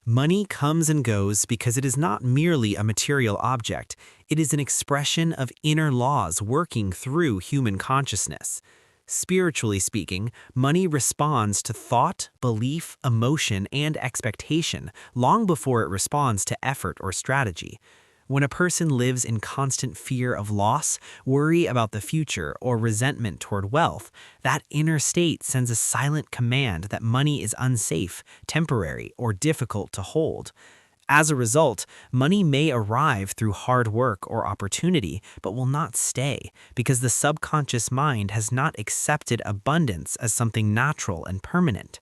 Money comes and goes because it is not merely a material object, it is an expression of inner laws working through human consciousness. Spiritually speaking, money responds to thought, belief, emotion, and expectation long before it responds to effort or strategy. When a person lives in constant fear of loss, worry about the future, or resentment toward wealth, that inner state sends a silent command that money is unsafe, temporary, or difficult to hold. As a result, money may arrive through hard work or opportunity, but will not stay because the subconscious mind has not accepted abundance as something natural and permanent.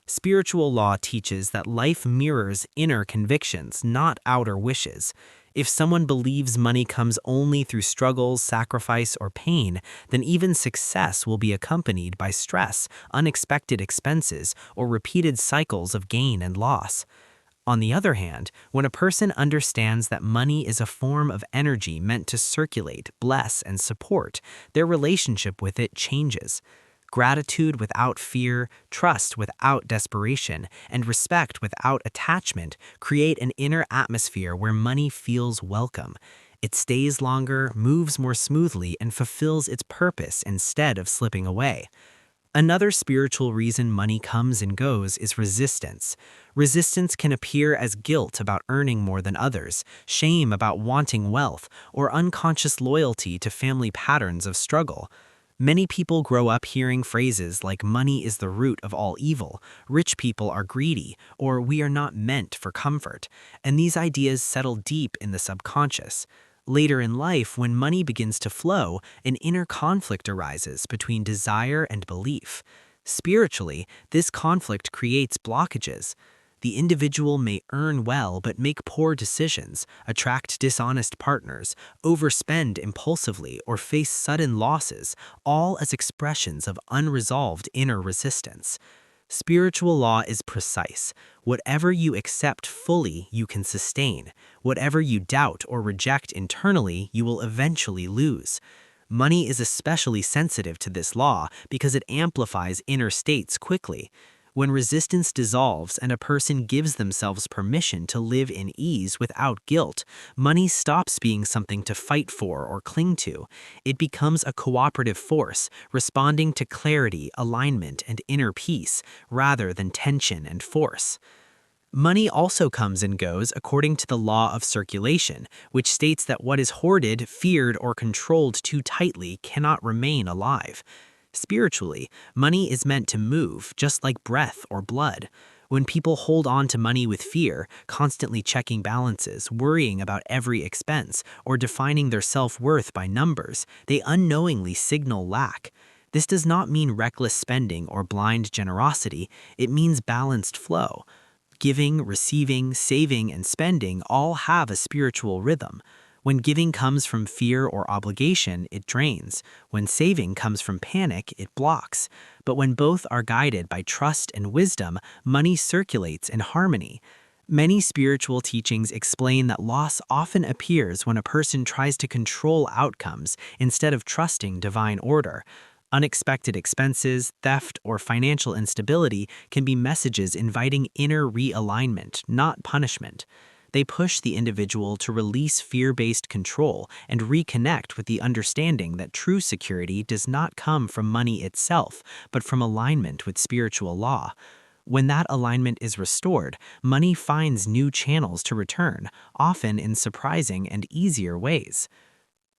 Spiritual law teaches that life mirrors inner convictions, not outer wishes. If someone believes money comes only through struggles, sacrifice, or pain, then even success will be accompanied by stress, unexpected expenses, or repeated cycles of gain and loss. On the other hand, when a person understands that money is a form of energy meant to circulate, bless, and support, their relationship with it changes. Gratitude without fear, trust without desperation, and respect without attachment create an inner atmosphere where money feels welcome. It stays longer, moves more smoothly, and fulfills its purpose instead of slipping away. Another spiritual reason money comes and goes is resistance. Resistance can appear as guilt about earning more than others, shame about wanting wealth, or unconscious loyalty to family patterns of struggle. Many people grow up hearing phrases like money is the root of all evil, rich people are greedy, or we are not meant for comfort, and these ideas settle deep in the subconscious. Later in life, when money begins to flow, an inner conflict arises between desire and belief. Spiritually, this conflict creates blockages. The individual may earn well but make poor decisions, attract dishonest partners, overspend impulsively, or face sudden losses, all as expressions of unresolved inner resistance. Spiritual law is precise. Whatever you accept fully, you can sustain. Whatever you doubt or reject internally, you will eventually lose. Money is especially sensitive to this law because it amplifies inner states quickly. When resistance dissolves and a person gives themselves permission to live in ease without guilt, money stops being something to fight for or cling to. It becomes a cooperative force, responding to clarity, alignment, and inner peace, rather than tension and force. Money also comes and goes according to the law of circulation, which states that what is hoarded, feared, or controlled too tightly cannot remain alive. Spiritually, money is meant to move, just like breath or blood. When people hold on to money with fear, constantly checking balances, worrying about every expense, or defining their self-worth by numbers, they unknowingly signal lack. This does not mean reckless spending or blind generosity, it means balanced flow. Giving, receiving, saving, and spending all have a spiritual rhythm. When giving comes from fear or obligation, it drains. When saving comes from panic, it blocks. But when both are guided by trust and wisdom, money circulates in harmony. Many spiritual teachings explain that loss often appears when a person tries to control outcomes instead of trusting divine order. Unexpected expenses, theft, or financial instability can be messages inviting inner realignment, not punishment. They push the individual to release fear-based control and reconnect with the understanding that true security does not come from money itself, but from alignment with spiritual law. When that alignment is restored, money finds new channels to return, often in surprising and easier ways.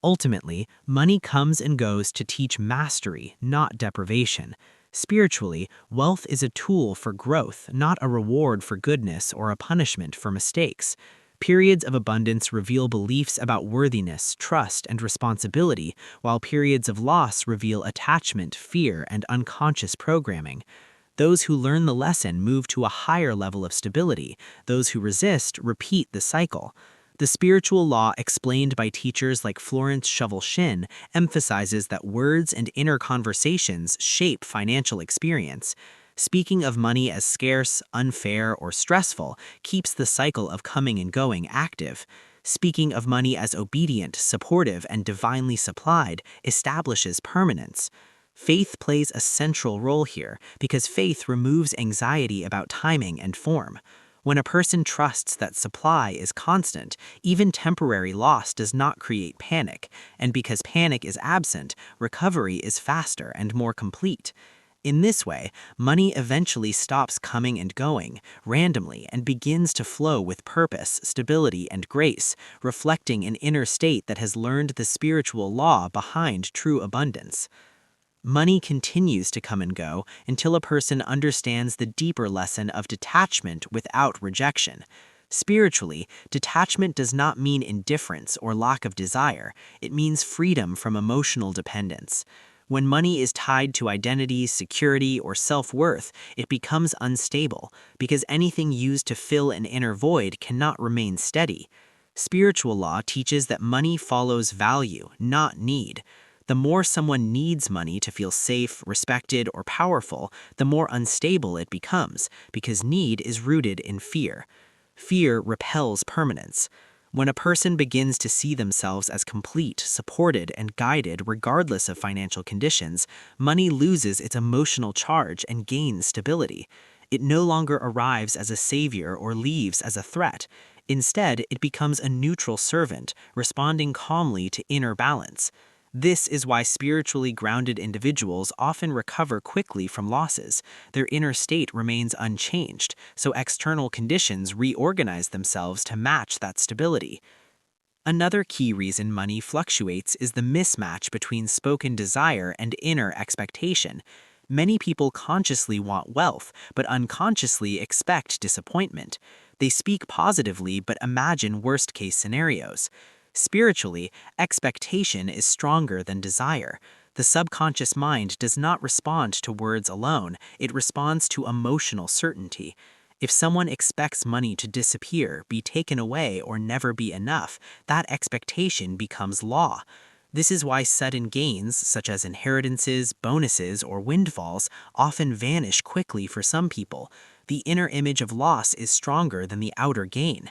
Ultimately, money comes and goes to teach mastery, not deprivation. Spiritually, wealth is a tool for growth, not a reward for goodness or a punishment for mistakes. Periods of abundance reveal beliefs about worthiness, trust, and responsibility, while periods of loss reveal attachment, fear, and unconscious programming. Those who learn the lesson move to a higher level of stability. Those who resist repeat the cycle. The spiritual law explained by teachers like Florence Scovel Shinn emphasizes that words and inner conversations shape financial experience. Speaking of money as scarce, unfair, or stressful keeps the cycle of coming and going active. Speaking of money as obedient, supportive, and divinely supplied establishes permanence. Faith plays a central role here because faith removes anxiety about timing and form. When a person trusts that supply is constant, even temporary loss does not create panic, and because panic is absent, recovery is faster and more complete. In this way, money eventually stops coming and going randomly and begins to flow with purpose, stability, and grace, reflecting an inner state that has learned the spiritual law behind true abundance. Money continues to come and go until a person understands the deeper lesson of detachment without rejection. Spiritually, detachment does not mean indifference or lack of desire, it means freedom from emotional dependence. When money is tied to identity, security, or self-worth, it becomes unstable, because anything used to fill an inner void cannot remain steady. Spiritual law teaches that money follows value, not need. The more someone needs money to feel safe, respected, or powerful, the more unstable it becomes, because need is rooted in fear. Fear repels permanence. When a person begins to see themselves as complete, supported, and guided regardless of financial conditions, money loses its emotional charge and gains stability. It no longer arrives as a savior or leaves as a threat. Instead, it becomes a neutral servant, responding calmly to inner balance. This is why spiritually grounded individuals often recover quickly from losses. Their inner state remains unchanged, so external conditions reorganize themselves to match that stability. Another key reason money fluctuates is the mismatch between spoken desire and inner expectation. Many people consciously want wealth, but unconsciously expect disappointment. They speak positively but imagine worst-case scenarios. Spiritually, expectation is stronger than desire. The subconscious mind does not respond to words alone, it responds to emotional certainty. If someone expects money to disappear, be taken away, or never be enough, that expectation becomes law. This is why sudden gains, such as inheritances, bonuses, or windfalls, often vanish quickly for some people. The inner image of loss is stronger than the outer gain.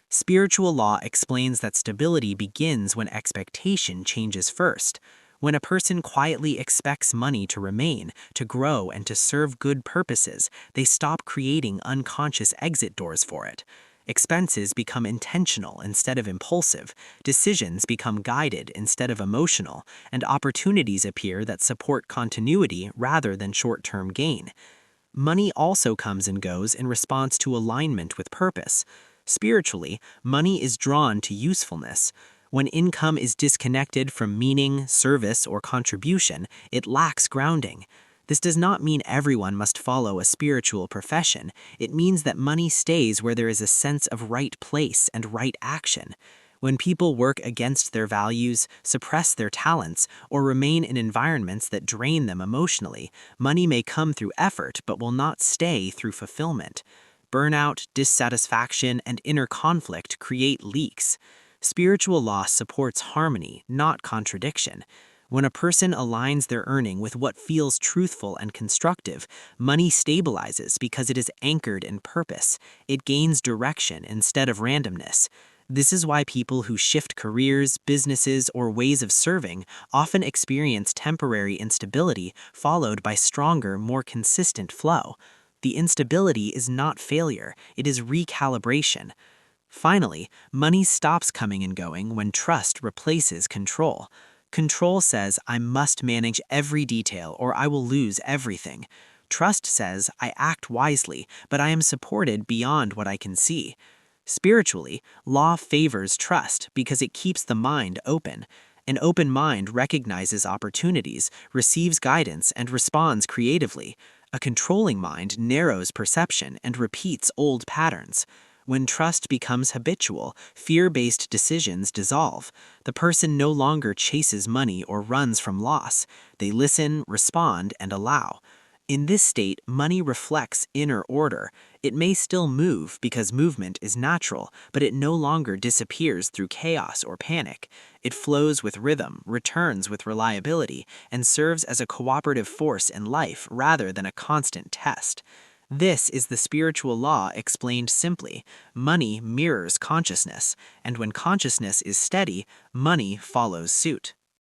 Spiritual law explains that stability begins when expectation changes first. When a person quietly expects money to remain, to grow, and to serve good purposes, they stop creating unconscious exit doors for it. Expenses become intentional instead of impulsive, decisions become guided instead of emotional, and opportunities appear that support continuity rather than short-term gain. Money also comes and goes in response to alignment with purpose. Spiritually, money is drawn to usefulness. When income is disconnected from meaning, service, or contribution, it lacks grounding. This does not mean everyone must follow a spiritual profession. It means that money stays where there is a sense of right place and right action. When people work against their values, suppress their talents, or remain in environments that drain them emotionally, money may come through effort but will not stay through fulfillment. Burnout, dissatisfaction, and inner conflict create leaks. Spiritual law supports harmony, not contradiction. When a person aligns their earning with what feels truthful and constructive, money stabilizes because it is anchored in purpose. It gains direction instead of randomness. This is why people who shift careers, businesses, or ways of serving often experience temporary instability followed by stronger, more consistent flow. The instability is not failure, it is recalibration. Finally, money stops coming and going when trust replaces control. Control says, I must manage every detail or I will lose everything. Trust says, I act wisely, but I am supported beyond what I can see. Spiritually, law favors trust because it keeps the mind open. An open mind recognizes opportunities, receives guidance, and responds creatively. A controlling mind narrows perception and repeats old patterns. When trust becomes habitual, fear-based decisions dissolve. The person no longer chases money or runs from loss. They listen, respond, and allow. In this state, money reflects inner order. It may still move because movement is natural, but it no longer disappears through chaos or panic. It flows with rhythm, returns with reliability, and serves as a cooperative force in life rather than a constant test. This is the spiritual law explained simply. Money mirrors consciousness, and when consciousness is steady, money follows suit.